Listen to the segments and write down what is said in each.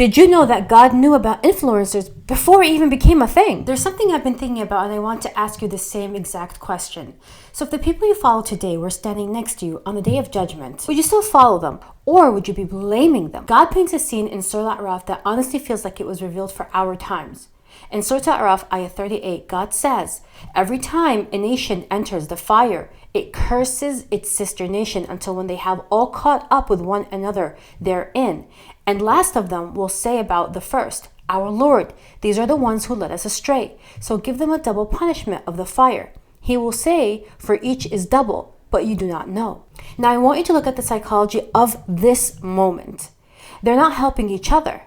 Did you know that God knew about influencers before it even became a thing? There's something I've been thinking about, and I want to ask you the same exact question. So if the people you follow today were standing next to you on the day of judgment, would you still follow them? Or would you be blaming them? God paints a scene in Surah Al-A'raf that honestly feels like it was revealed for our times. In Surah Al-A'raf, ayah 38, God says, every time a nation enters the fire, it curses its sister nation until when they have all caught up with one another therein. And last of them will say about the first, our Lord, these are the ones who led us astray. So give them a double punishment of the fire. He will say, for each is double, but you do not know. Now I want you to look at the psychology of this moment. They're not helping each other.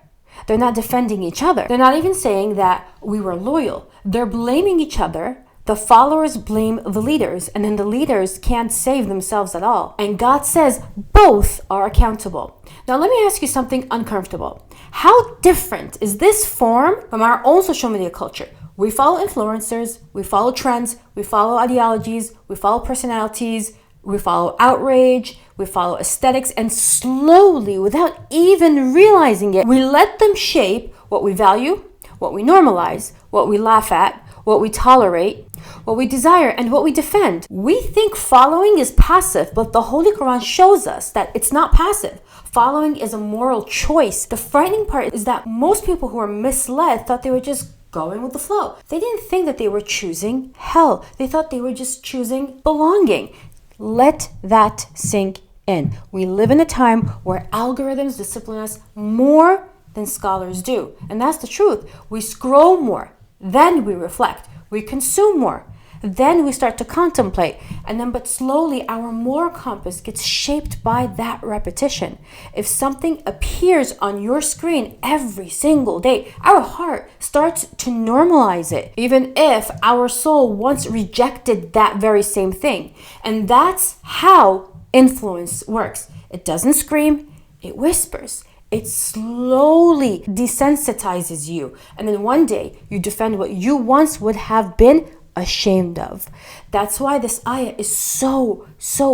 They're not defending each other. They're not even saying that we were loyal. They're blaming each other. The followers blame the leaders, and then the leaders can't save themselves at all. And God says both are accountable. Now let me ask you something uncomfortable. How different is this form from our own social media culture? We follow influencers, we follow trends, we follow ideologies, we follow personalities, we follow outrage, we follow aesthetics, and slowly, without even realizing it, we let them shape what we value, what we normalize, what we laugh at, what we tolerate, what we desire, and what we defend. We think following is passive, but the Holy Quran shows us that it's not passive. Following is a moral choice. The frightening part is that most people who are misled thought they were just going with the flow. They didn't think that they were choosing hell. They thought they were just choosing belonging. Let that sink in. We live in a time where algorithms discipline us more than scholars do. And that's the truth. We scroll more, then we reflect. We consume more, then we start to contemplate. And then, but slowly, our moral compass gets shaped by that repetition. If something appears on your screen every single day, our heart starts to normalize it, even if our soul once rejected that very same thing. And that's how influence works. It doesn't scream, it whispers. It slowly desensitizes you. And then one day you defend what you once would have been ashamed of. That's why this ayah is so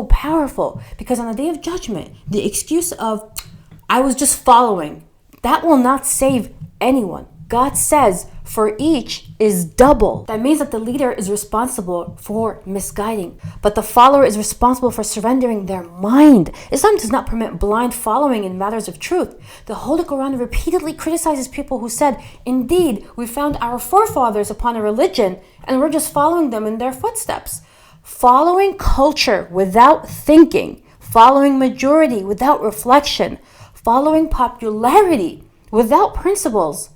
powerful. Because on the day of judgment, the excuse of, I was just following, that will not save anyone. God says, for each is double. That means that the leader is responsible for misguiding, but the follower is responsible for surrendering their mind. Islam does not permit blind following in matters of truth. The Holy Quran repeatedly criticizes people who said, indeed, we found our forefathers upon a religion and we're just following them in their footsteps. Following culture without thinking, following majority without reflection, following popularity without principles.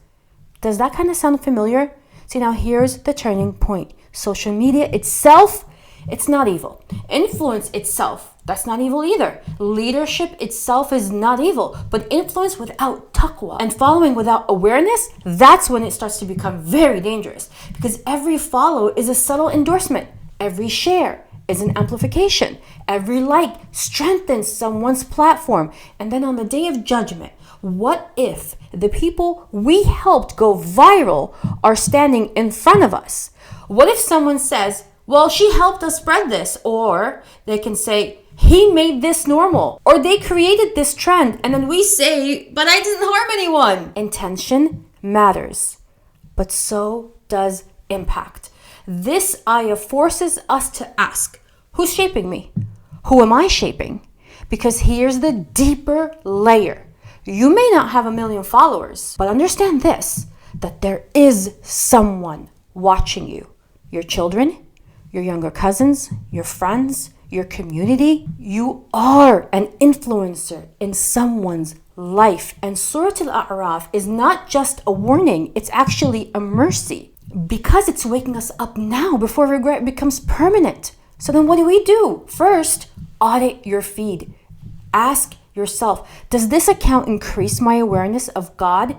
Does that kind of sound familiar? See, now here's the turning point. Social media itself, it's not evil. Influence itself, that's not evil either. Leadership itself is not evil. But influence without taqwa and following without awareness, that's when it starts to become very dangerous. Because every follow is a subtle endorsement. Every share is an amplification. Every like strengthens someone's platform. And then on the day of judgment, what if the people we helped go viral are standing in front of us? What if someone says, well, she helped us spread this? Or they can say, he made this normal. Or they created this trend. And then we say, but I didn't harm anyone. Intention matters, but so does impact. This ayah forces us to ask, who's shaping me? Who am I shaping? Because here's the deeper layer. You may not have 1 million followers, but understand this, that there is someone watching you. Your children, your younger cousins, your friends, your community. You are an influencer in someone's life. And Surah Al-A'raf is not just a warning, it's actually a mercy. Because it's waking us up now before regret becomes permanent. So then what do? First, audit your feed. Ask yourself, does this account increase my awareness of God?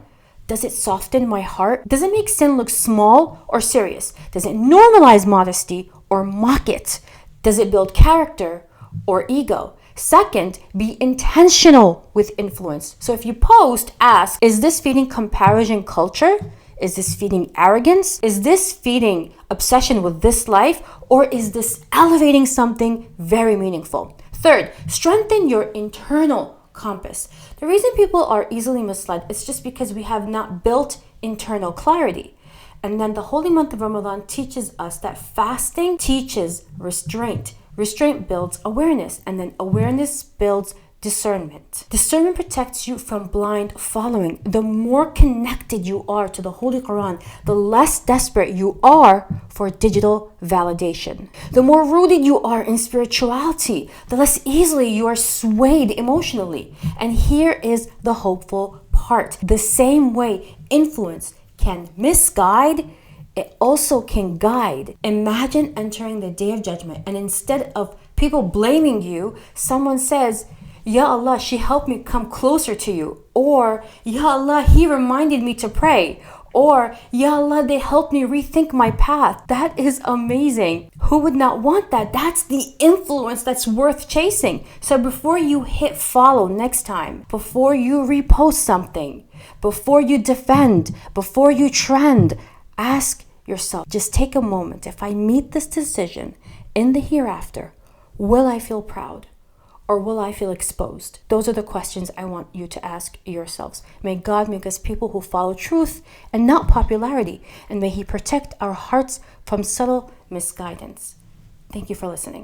Does it soften my heart? Does it make sin look small or serious? Does it normalize modesty or mock it? Does it build character or ego? Second, be intentional with influence. So if you post, ask, is this feeding comparison culture? Is this feeding arrogance? Is this feeding obsession with this life? Or is this elevating something very meaningful? Third, strengthen your internal compass. The reason people are easily misled is just because we have not built internal clarity. And then the holy month of Ramadan teaches us that fasting teaches restraint. Restraint builds awareness, and then awareness builds discernment. Discernment protects you from blind following. The more connected you are to the Holy Quran, the less desperate you are for digital validation. The more rooted you are in spirituality, the less easily you are swayed emotionally. And here is the hopeful part. The same way influence can misguide, it also can guide. Imagine entering the Day of Judgment, and instead of people blaming you, someone says, Ya Allah, she helped me come closer to you. Or, Ya Allah, he reminded me to pray. Or, Ya Allah, they helped me rethink my path. That is amazing. Who would not want that? That's the influence that's worth chasing. So before you hit follow next time, before you repost something, before you defend, before you trend, ask yourself, just take a moment. If I meet this decision in the hereafter, will I feel proud? Or will I feel exposed? Those are the questions I want you to ask yourselves. May God make us people who follow truth and not popularity. And may He protect our hearts from subtle misguidance. Thank you for listening.